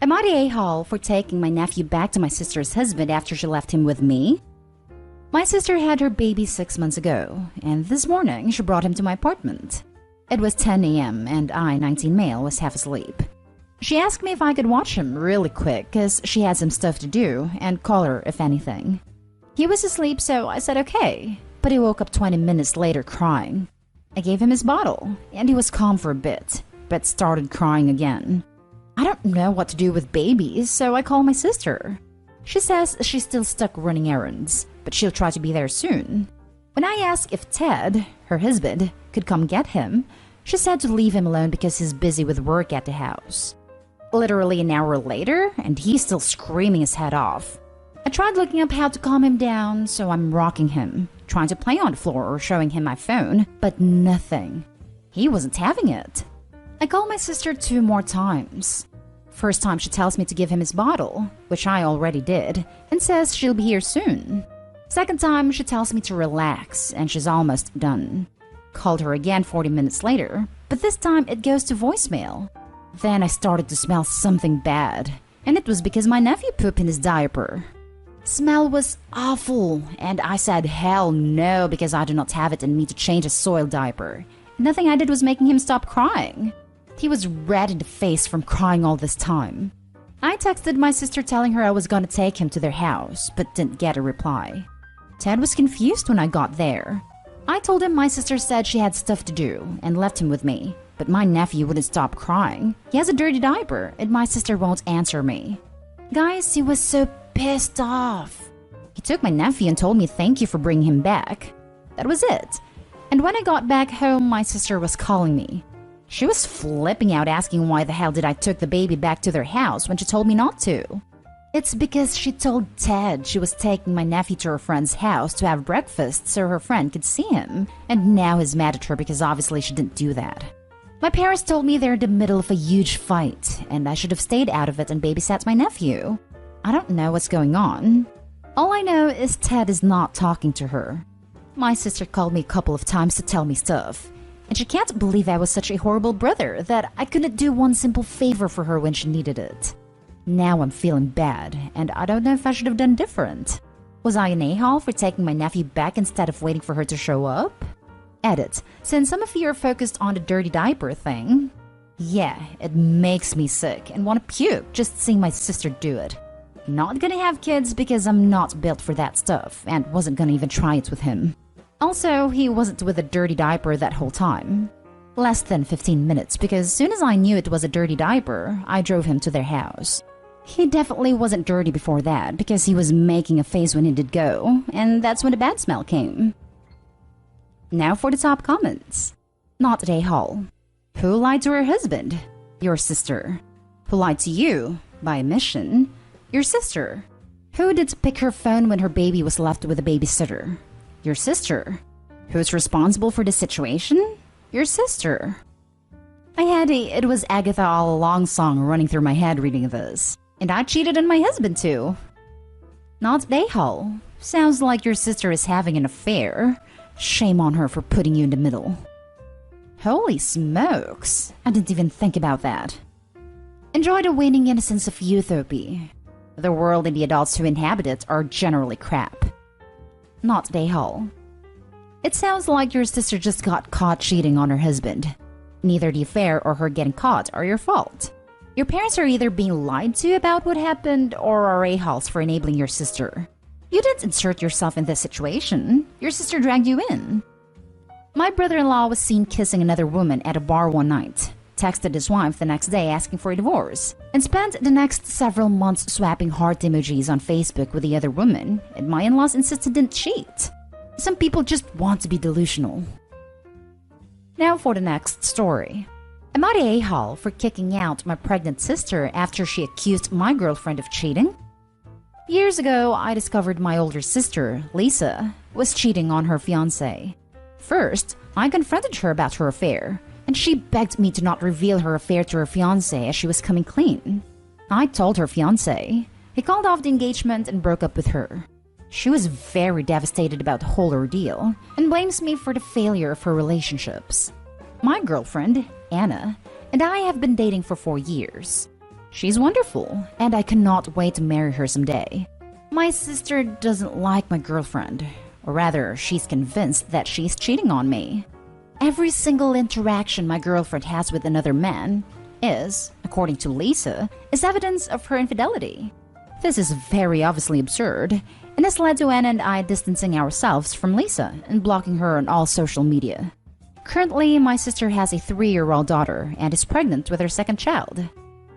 Am I the a-hole for taking my nephew back to my sister's husband after she left him with me? My sister had her baby 6 months ago, and this morning she brought him to my apartment. It was 10 a.m. and I, 19 male, was half asleep. She asked me if I could watch him really quick because she had some stuff to do and call her if anything. He was asleep, so I said okay, but he woke up 20 minutes later crying. I gave him his bottle, and he was calm for a bit, but started crying again. I don't know what to do with babies, so I call my sister. She says she's still stuck running errands, but she'll try to be there soon. When I asked if Ted, her husband, could come get him, she said to leave him alone because he's busy with work at the house. Literally an hour later, and he's still screaming his head off. I tried looking up how to calm him down, so I'm rocking him, trying to play on the floor or showing him my phone, but nothing. He wasn't having it. I called my sister 2 more times. First time she tells me to give him his bottle, which I already did, and says she'll be here soon. Second time she tells me to relax, and she's almost done. Called her again 40 minutes later, but this time it goes to voicemail. Then I started to smell something bad, and it was because my nephew pooped in his diaper. Smell was awful, and I said hell no because I do not have it in me to change a soiled diaper. Nothing I did was making him stop crying. He was red in the face from crying all this time. I texted my sister telling her I was gonna take him to their house, but didn't get a reply. Ted was confused when I got there. I told him my sister said she had stuff to do and left him with me, but my nephew wouldn't stop crying. He has a dirty diaper and my sister won't answer me. Guys, he was so pissed off. He took my nephew and told me thank you for bringing him back. That was it. And when I got back home, my sister was calling me. She was flipping out asking why the hell did I took the baby back to their house when she told me not to. It's because she told Ted she was taking my nephew to her friend's house to have breakfast so her friend could see him, and now he's mad at her because obviously she didn't do that. My parents told me they're in the middle of a huge fight, and I should have stayed out of it and babysat my nephew. I don't know what's going on. All I know is Ted is not talking to her. My sister called me a couple of times to tell me stuff, and she can't believe I was such a horrible brother that I couldn't do one simple favor for her when she needed it. Now I'm feeling bad, and I don't know if I should have done different. Was I an a-hole for taking my nephew back instead of waiting for her to show up? Edit, since some of you are focused on the dirty diaper thing. Yeah, it makes me sick and want to puke just seeing my sister do it. Not gonna have kids because I'm not built for that stuff and wasn't gonna even try it with him. Also, he wasn't with a dirty diaper that whole time. Less than 15 minutes because as soon as I knew it was a dirty diaper, I drove him to their house. He definitely wasn't dirty before that because he was making a face when he did go, and that's when the bad smell came. Now for the top comments. Not a hole. Who lied to her husband? Your sister. Who lied to you? By omission? Your sister. Who did pick her phone when her baby was left with a babysitter? Your sister. Who's responsible for the situation? Your sister. I had a It Was Agatha All Along song running through my head reading this. And I cheated on my husband too. Not a hole. Sounds like your sister is having an affair. Shame on her for putting you in the middle. Holy smokes. I didn't even think about that. Enjoy the waning innocence of utopia. The world and the adults who inhabit it are generally crap. Not a hole. It sounds like your sister just got caught cheating on her husband. Neither the affair or her getting caught are your fault. Your parents are either being lied to about what happened or are a-holes for enabling your sister. You didn't insert yourself in this situation. Your sister dragged you in. My brother-in-law was seen kissing another woman at a bar one night, texted his wife the next day asking for a divorce, and spent the next several months swapping heart emojis on Facebook with the other woman, and my in-laws insisted didn't cheat. Some people just want to be delusional. Now for the next story. Am I the a-hole for kicking out my pregnant sister after she accused my girlfriend of cheating? Years ago, I discovered my older sister, Lisa, was cheating on her fiancé. First, I confronted her about her affair, and she begged me to not reveal her affair to her fiancé as she was coming clean. I told her fiancé. He called off the engagement and broke up with her. She was very devastated about the whole ordeal and blames me for the failure of her relationships. My girlfriend, Anna, and I have been dating for 4 years. She's wonderful, and I cannot wait to marry her someday. My sister doesn't like my girlfriend, or rather, she's convinced that she's cheating on me. Every single interaction my girlfriend has with another man is, according to Lisa, is evidence of her infidelity. This is very obviously absurd, and has led to Anna and I distancing ourselves from Lisa and blocking her on all social media. Currently, my sister has a 3-year-old daughter and is pregnant with her second child.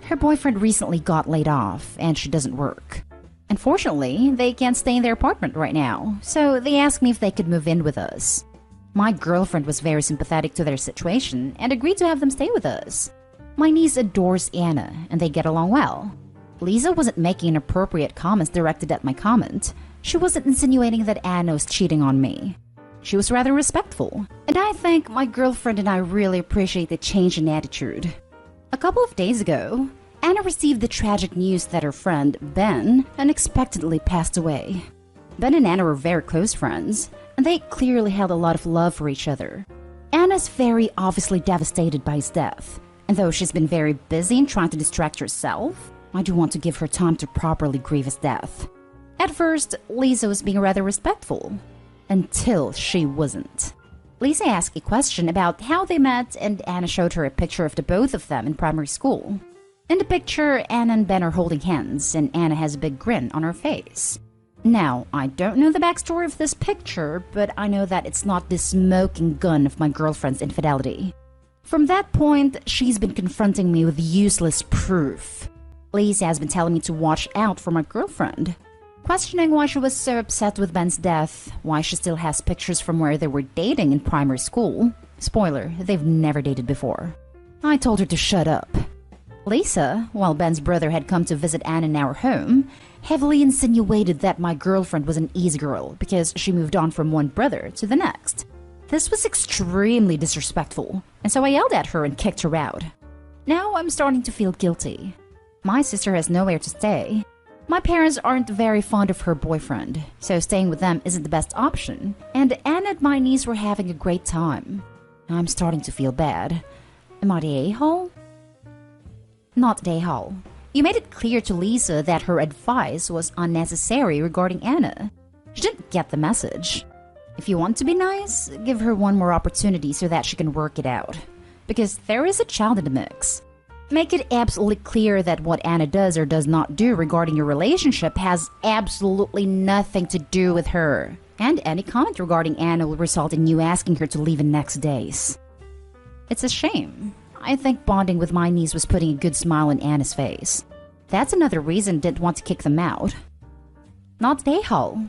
Her boyfriend recently got laid off, and she doesn't work. Unfortunately, they can't stay in their apartment right now, so they asked me if they could move in with us. My girlfriend was very sympathetic to their situation and agreed to have them stay with us. My niece adores Anna, and they get along well. Lisa wasn't making inappropriate comments directed at my comment. She wasn't insinuating that Anna was cheating on me. She was rather respectful, and I think my girlfriend and I really appreciate the change in attitude. A couple of days ago, Anna received the tragic news that her friend, Ben, unexpectedly passed away. Ben and Anna were very close friends, and they clearly held a lot of love for each other. Anna's very obviously devastated by his death, and though she's been very busy in trying to distract herself, I do want to give her time to properly grieve his death. At first, Lisa was being rather respectful, until she wasn't. Lisa asked a question about how they met, and Anna showed her a picture of the both of them in primary school. In the picture, Anna and Ben are holding hands, and Anna has a big grin on her face. Now, I don't know the backstory of this picture, but I know that it's not the smoking gun of my girlfriend's infidelity. From that point, she's been confronting me with useless proof. Lisa has been telling me to watch out for my girlfriend, questioning why she was so upset with Ben's death, why she still has pictures from where they were dating in primary school. Spoiler, they've never dated before. I told her to shut up. Lisa, while Ben's brother had come to visit Anna in our home, heavily insinuated that my girlfriend was an easy girl because she moved on from one brother to the next. This was extremely disrespectful, and so I yelled at her and kicked her out. Now I'm starting to feel guilty. My sister has nowhere to stay. My parents aren't very fond of her boyfriend, so staying with them isn't the best option, and Anna and my niece were having a great time. I'm starting to feel bad. Am I the a-hole? Not the a-hole. You made it clear to Lisa that her advice was unnecessary regarding Anna. She didn't get the message. If you want to be nice, give her one more opportunity so that she can work it out. Because there is a child in the mix. Make it absolutely clear that what Anna does or does not do regarding your relationship has absolutely nothing to do with her. And any comment regarding Anna will result in you asking her to leave in next days. It's a shame. I think bonding with my niece was putting a good smile on Anna's face. That's another reason I didn't want to kick them out. Not the a-hole.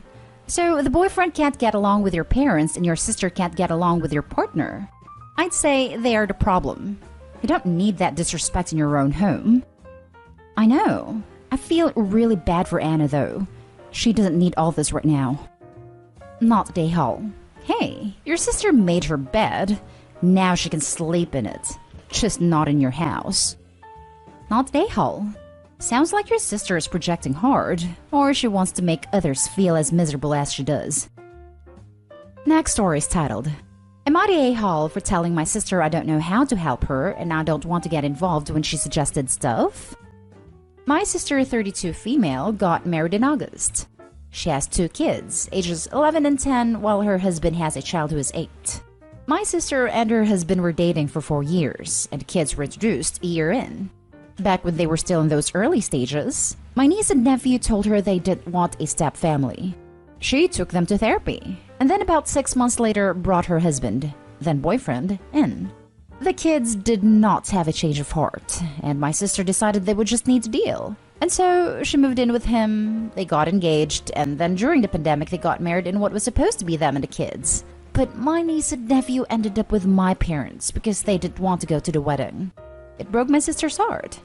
So the boyfriend can't get along with your parents and your sister can't get along with your partner. I'd say they are the problem. You don't need that disrespect in your own home. I know. I feel really bad for Anna though. She doesn't need all this right now. Not the a-hole. Hey, your sister made her bed. Now she can sleep in it. Just not in your house. Not the a-hole. Sounds like your sister is projecting hard, or she wants to make others feel as miserable as she does. Next story is titled, Am I the a-hole for telling my sister I don't know how to help her and I don't want to get involved when she suggested stuff? My sister, 32 female, got married in August. She has 2 kids, ages 11 and 10, while her husband has a child who is 8. My sister and her husband were dating for 4 years, and the kids were introduced a year in. Back when they were still in those early stages, my niece and nephew told her they didn't want a step family. She took them to therapy, and then about 6 months later brought her husband, then boyfriend, in. The kids did not have a change of heart, and my sister decided they would just need to deal. And so she moved in with him, they got engaged, and then during the pandemic they got married in what was supposed to be them and the kids. But my niece and nephew ended up with my parents because they didn't want to go to the wedding. It broke my sister's heart.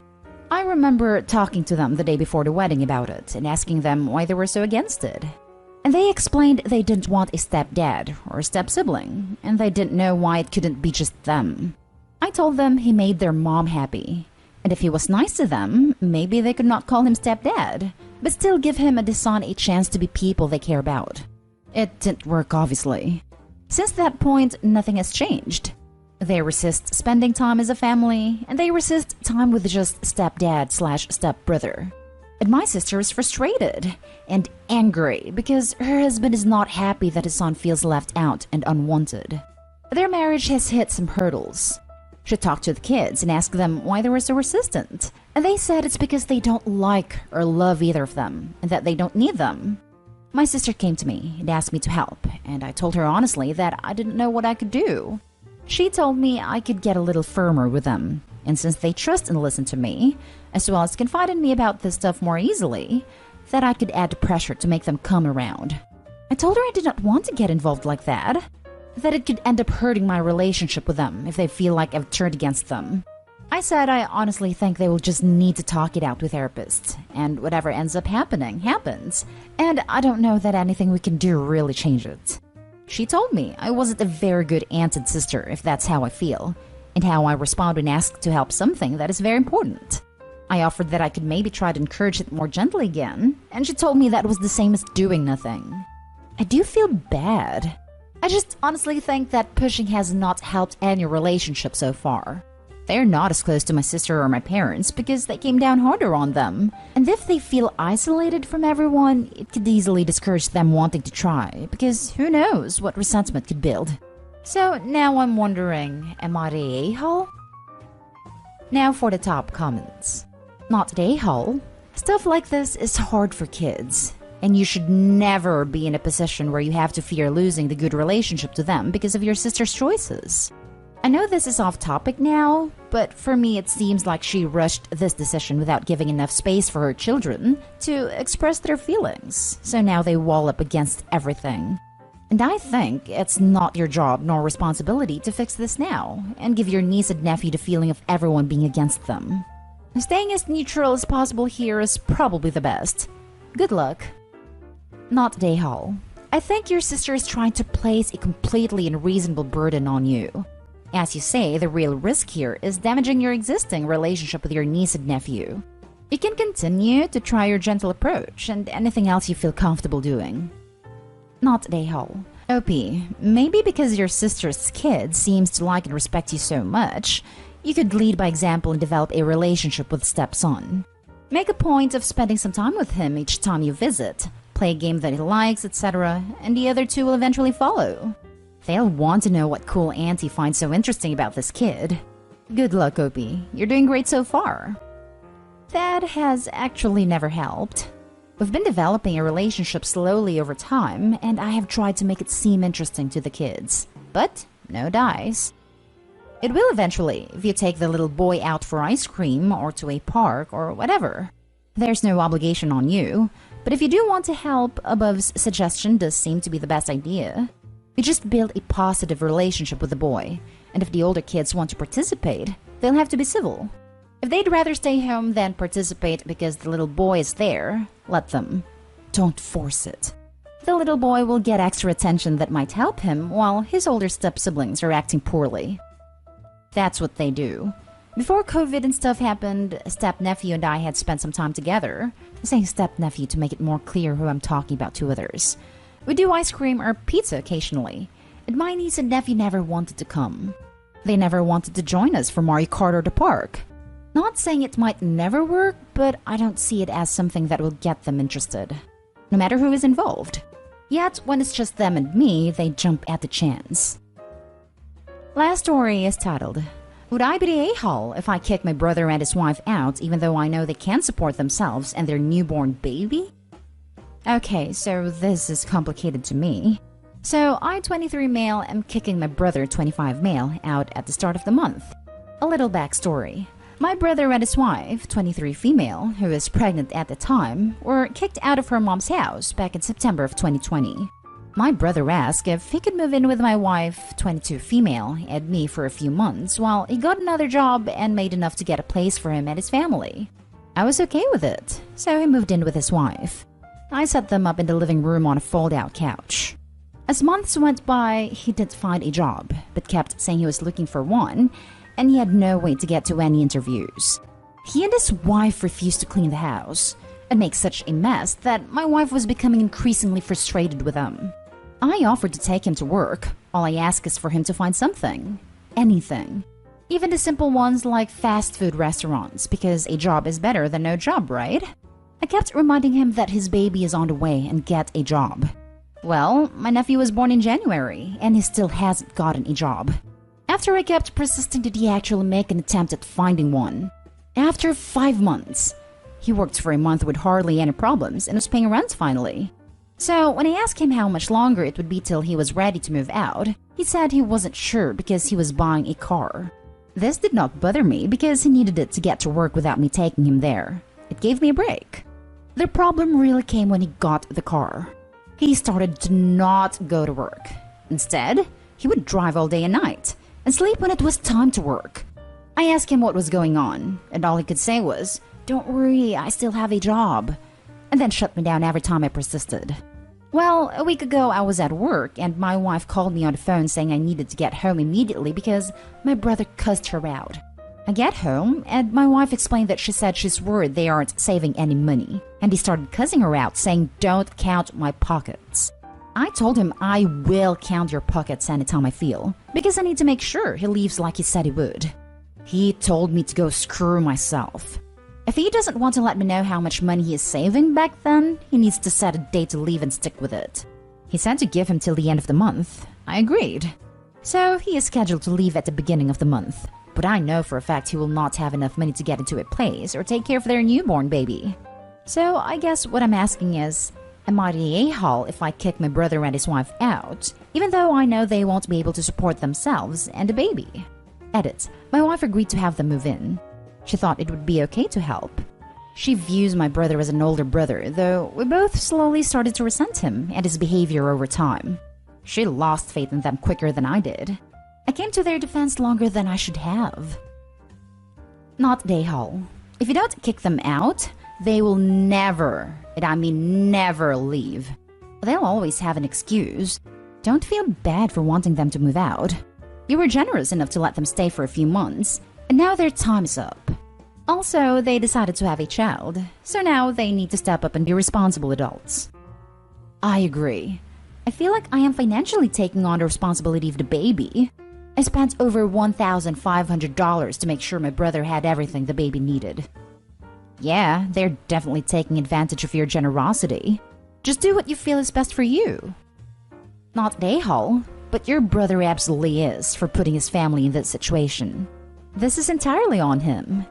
I remember talking to them the day before the wedding about it and asking them why they were so against it. And they explained they didn't want a stepdad or a step-sibling, and they didn't know why it couldn't be just them. I told them he made their mom happy, and if he was nice to them, maybe they could not call him stepdad, but still give him and his son a chance to be people they care about. It didn't work, obviously. Since that point, nothing has changed. They resist spending time as a family, and they resist time with just stepdad/stepbrother. And my sister is frustrated and angry because her husband is not happy that his son feels left out and unwanted. Their marriage has hit some hurdles. She talked to the kids and asked them why they were so resistant. And they said it's because they don't like or love either of them and that they don't need them. My sister came to me and asked me to help, and I told her honestly that I didn't know what I could do. She told me I could get a little firmer with them, and since they trust and listen to me, as well as confide in me about this stuff more easily, that I could add pressure to make them come around. I told her I did not want to get involved like that it could end up hurting my relationship with them if they feel like I've turned against them. I said I honestly think they will just need to talk it out with therapists, and whatever ends up happening, happens, and I don't know that anything we can do really change it. She told me I wasn't a very good aunt and sister if that's how I feel, and how I respond when asked to help something that is very important. I offered that I could maybe try to encourage it more gently again, and she told me that was the same as doing nothing. I do feel bad. I just honestly think that pushing has not helped any relationship so far. They're not as close to my sister or my parents because they came down harder on them. And if they feel isolated from everyone, it could easily discourage them wanting to try because who knows what resentment could build. So now I'm wondering, am I the a-hole? Now for the top comments. Not the a-hole. Stuff like this is hard for kids. And you should never be in a position where you have to fear losing the good relationship to them because of your sister's choices. I know this is off topic now, but for me it seems like she rushed this decision without giving enough space for her children to express their feelings, so now they wall up against everything. And I think it's not your job nor responsibility to fix this now and give your niece and nephew the feeling of everyone being against them. Staying as neutral as possible here is probably the best. Good luck. Not Dayhall. I think your sister is trying to place a completely unreasonable burden on you. As you say, the real risk here is damaging your existing relationship with your niece and nephew. You can continue to try your gentle approach and anything else you feel comfortable doing. Not Dayhall. OP, maybe because your sister's kid seems to like and respect you so much, you could lead by example and develop a relationship with stepson. Make a point of spending some time with him each time you visit. Play a game that he likes, etc., and the other two will eventually follow. They'll want to know what cool auntie finds so interesting about this kid. Good luck, Opie. You're doing great so far. That has actually never helped. We've been developing a relationship slowly over time, and I have tried to make it seem interesting to the kids. But no dice. It will eventually, if you take the little boy out for ice cream or to a park or whatever. There's no obligation on you. But if you do want to help, Above's suggestion does seem to be the best idea. You just build a positive relationship with the boy, and if the older kids want to participate, they'll have to be civil. If they'd rather stay home than participate because the little boy is there, let them. Don't force it. The little boy will get extra attention that might help him while his older step-siblings are acting poorly. That's what they do. Before COVID and stuff happened, step-nephew and I had spent some time together. I'm saying step-nephew to make it more clear who I'm talking about to others. We do ice cream or pizza occasionally, and my niece and nephew never wanted to come. They never wanted to join us for Mario Kart or the park. Not saying it might never work, but I don't see it as something that will get them interested. No matter who is involved. Yet, when it's just them and me, they jump at the chance. Last story is titled, Would I be the a-hole if I kick my brother and his wife out even though I know they can't support themselves and their newborn baby? Okay, so this is complicated to me. So I, 23 male, am kicking my brother, 25 male, out at the start of the month. A little backstory. My brother and his wife, 23 female, who is pregnant at the time, were kicked out of her mom's house back in September of 2020. My brother asked if he could move in with my wife, 22 female, and me for a few months while he got another job and made enough to get a place for him and his family. I was okay with it, so he moved in with his wife. I set them up in the living room on a fold-out couch. As months went by, he did find a job, but kept saying he was looking for one, and he had no way to get to any interviews. He and his wife refused to clean the house, and make such a mess that my wife was becoming increasingly frustrated with him. I offered to take him to work. All I ask is for him to find something. anything. Even the simple ones like fast food restaurants, because a job is better than no job, right? I kept reminding him that his baby is on the way and get a job. Well, my nephew was born in January, and he still hasn't gotten a job. After I kept persisting, did he actually make an attempt at finding one? After 5 months. He worked for a month with hardly any problems and was paying rent finally. So when I asked him how much longer it would be till he was ready to move out, he said he wasn't sure because he was buying a car. This did not bother me because he needed it to get to work without me taking him there. It gave me a break. The problem really came when he got the car. He started to not go to work. Instead, he would drive all day and night and sleep when it was time to work. I asked him what was going on, and all he could say was, "Don't worry, I still have a job," and then shut me down every time I persisted. Well, a week ago I was at work and my wife called me on the phone saying I needed to get home immediately because my brother cussed her out. I get home and my wife explained that she said she's worried they aren't saving any money, and he started cussing her out saying, "Don't count my pockets." I told him I will count your pockets anytime I feel, because I need to make sure he leaves like he said he would. He told me to go screw myself. If he doesn't want to let me know how much money he is saving back then, he needs to set a date to leave and stick with it. He said to give him till the end of the month. I agreed. So he is scheduled to leave at the beginning of the month. But I know for a fact he will not have enough money to get into a place or take care of their newborn baby. So I guess what I'm asking is, am I the a-hole if I kick my brother and his wife out, even though I know they won't be able to support themselves and the baby? Edit. My wife agreed to have them move in. She thought it would be okay to help. She views my brother as an older brother, though we both slowly started to resent him and his behavior over time. She lost faith in them quicker than I did. I came to their defense longer than I should have. Not Dayhall. If you don't kick them out, they will never, and I mean never, leave. They'll always have an excuse. Don't feel bad for wanting them to move out. You were generous enough to let them stay for a few months, and now their time is up. Also, they decided to have a child, so now they need to step up and be responsible adults. I agree. I feel like I am financially taking on the responsibility of the baby. I spent over $1,500 to make sure my brother had everything the baby needed. Yeah, they're definitely taking advantage of your generosity. Just do what you feel is best for you. Not Dayhall, but your brother absolutely is for putting his family in this situation. This is entirely on him.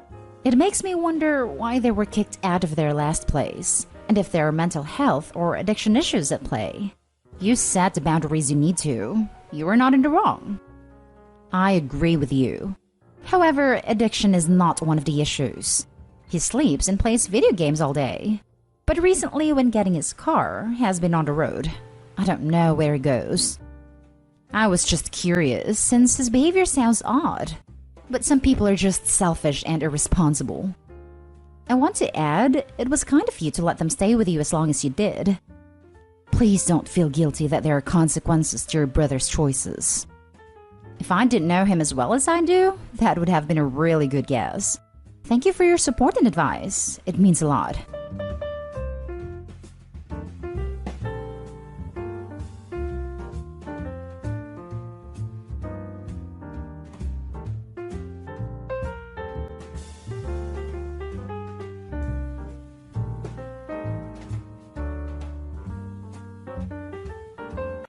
It makes me wonder why they were kicked out of their last place, and if there are mental health or addiction issues at play. You set the boundaries you need to. You are not in the wrong. I agree with you. However, addiction is not one of the issues. He sleeps and plays video games all day. But recently, when getting his car, has been on the road. I don't know where he goes. I was just curious, since his behavior sounds odd. But some people are just selfish and irresponsible. I want to add, it was kind of you to let them stay with you as long as you did. Please don't feel guilty that there are consequences to your brother's choices. If I didn't know him as well as I do, that would have been a really good guess. Thank you for your support and advice. It means a lot.